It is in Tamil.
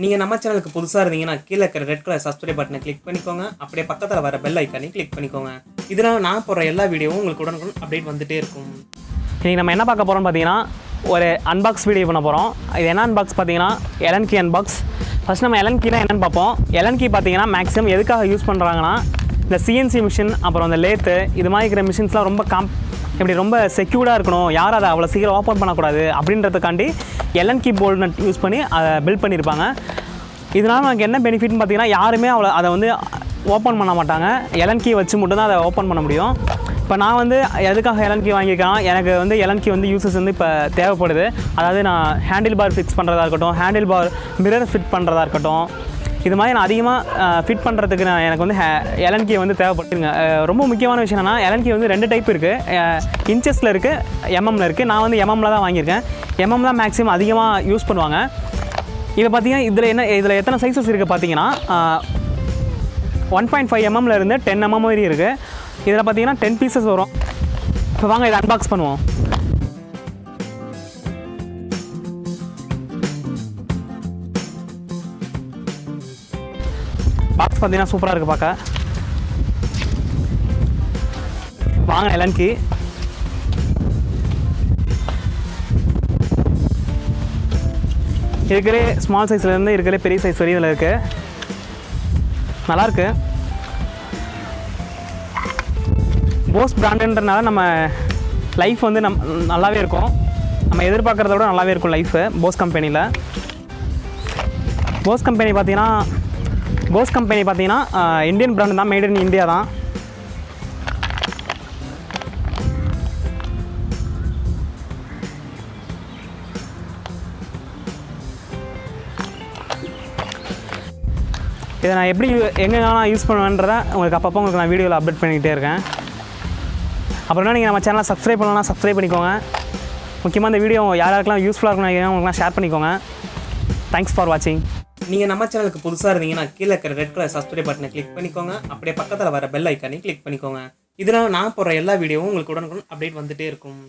நீங்கள் நம்ம சேனலுக்கு புதுசாக இருந்தீங்கன்னா கீழே இருக்கிற ரெட் கலர் சப்ஸ்கிரைப் பட்டனை கிளிக் பண்ணிக்கோங்க. அப்படியே பக்கத்தில் வர பெல் ஐக்கானே கிளிக் பண்ணிக்கோங்க. இதனால் நான் போடுற எல்லா வீடியோவும் உங்களுக்கு உடனுக்குடன் அப்டேட் வந்துகிட்டே இருக்கும். இன்றைக்கி நம்ம என்ன பார்க்க போகிறோம்னு பார்த்தீங்கன்னா ஒரு அன்பாக்ஸ் வீடியோ பண்ண போகிறோம். இது என்ன அன்பாக்ஸ் பார்த்தீங்கன்னா Allenkey அன்பாக்ஸ். ஃபஸ்ட் நம்ம Allenkeyனா என்னென்னு பார்ப்போம். Allenkey பார்த்தீங்கன்னா மேக்ஸிமம் எதுக்காக யூஸ் பண்ணுறாங்கன்னா இந்த சிஎன்சி மிஷின், அப்புறம் அந்த லேத்து, இது மாதிரி இருக்கிற மிஷின்ஸ்லாம் ரொம்ப செக்யூர்டாக இருக்கணும், யாரும் அதை அவ்வளோ சீக்கிரம் ஓப்பன் பண்ணக்கூடாது அப்படின்றதுக்காண்டி Allenkey போல்ட் நட் யூஸ் பண்ணி அதை பில்ட் பண்ணியிருப்பாங்க. இதனால் நமக்கு என்ன பெனிஃபிட்னு பார்த்தீங்கன்னா யாருமே அதை வந்து ஓப்பன் பண்ண மாட்டாங்க. Allenkey வச்சு மட்டும்தான் அதை ஓப்பன் பண்ண முடியும். இப்போ நான் வந்து எதுக்காக Allenkey வாங்கியிருக்கேன், எனக்கு வந்து Allenkey வந்து யூசஸ் வந்து இப்போ தேவைப்படுது. அதாவது நான் ஹேண்டில் பார் ஃபிக்ஸ் பண்ணுறதா இருக்கட்டும், ஹேண்டில் பார் மிரர் ஃபிட் பண்ணுறதா இருக்கட்டும், இது மாதிரி நான் அதிகமாக ஃபிட் பண்ணுறதுக்கு எனக்கு வந்து Allenkey வந்து தேவைப்பட்டுருங்க. ரொம்ப முக்கியமான விஷயம் என்னென்னா Allenkey வந்து 2 டைப் இருக்குது. இன்ச்சஸில் இருக்குது, எம்எம்மில் இருக்குது. நான் வந்து எம்எம்மில் தான் வாங்கியிருக்கேன். எம்எம் தான் மேக்ஸிமம் அதிகமாக யூஸ் பண்ணுவாங்க. இதை பார்த்தீங்கன்னா இதில் எத்தனை சைஸஸ் இருக்குது பார்த்தீங்கன்னா 1.5 mm இருந்து 10 mm வரையும் இருக்குது. இதில் பார்த்தீங்கன்னா 10 பீசஸ் வரும். இப்போ வாங்க இதை அன்பாக்ஸ் பண்ணுவோம். பாக்ஸ் பார்த்தீங்கன்னா சூப்பராக இருக்குது பார்க்க. வாங்க Allenkey. இருக்கிற ஸ்மால் சைஸ்லேருந்து இருக்கிற பெரிய சைஸ் வரையும் இதில் இருக்குது. நல்லாயிருக்கு. போஸ் பிராண்டுன்றனால நம்ம லைஃப் வந்து நல்லாவே இருக்கும். நம்ம எதிர்பார்க்குறத விட நல்லாவே இருக்கும் லைஃபு போஸ் கம்பெனியில். போஸ் கம்பெனி பார்த்தீங்கன்னா இந்தியன் பிராண்டு தான், மேட் இன் இந்தியா தான். இதை நான் எப்படி எங்கெங்கெல்லாம் யூஸ் பண்ணுவேன்றதை உங்களுக்கு அப்பப்போ உங்களுக்கு நான் வீடியோவில் அப்டேட் பண்ணிக்கிட்டே இருக்கேன். அப்புறம்னா நீங்கள் நம்ம சேனலை சப்ஸ்கிரைப் பண்ணலாம், சப்ஸ்கிரைப் பண்ணிக்கோங்க. முக்கியமாக இந்த வீடியோ யாருக்கெல்லாம் யூஸ்ஃபுல்லாக இருக்குன்னு நினைக்கிறேன் உங்களுக்குலாம் ஷேர் பண்ணிக்கோங்க. தேங்க்ஸ் ஃபார் வாட்சிங். நீங்கள் நம்ம சேனலுக்கு புதுசாக இருந்தீங்கன்னா கீழே இருக்கிற ரெட் கலர் சப்ஸ்கிரைப் பட்டனை கிளிக் பண்ணிக்கோங்க. அப்படியே பக்கத்தில் வர பெல் ஐக்கானே கிளிக் பண்ணிக்கோங்க. இதனால் நான் போடுற எல்லா வீடியோவும் உங்களுக்கு உடனுக்குடன் அப்டேட் வந்துகிட்டே இருக்கும்.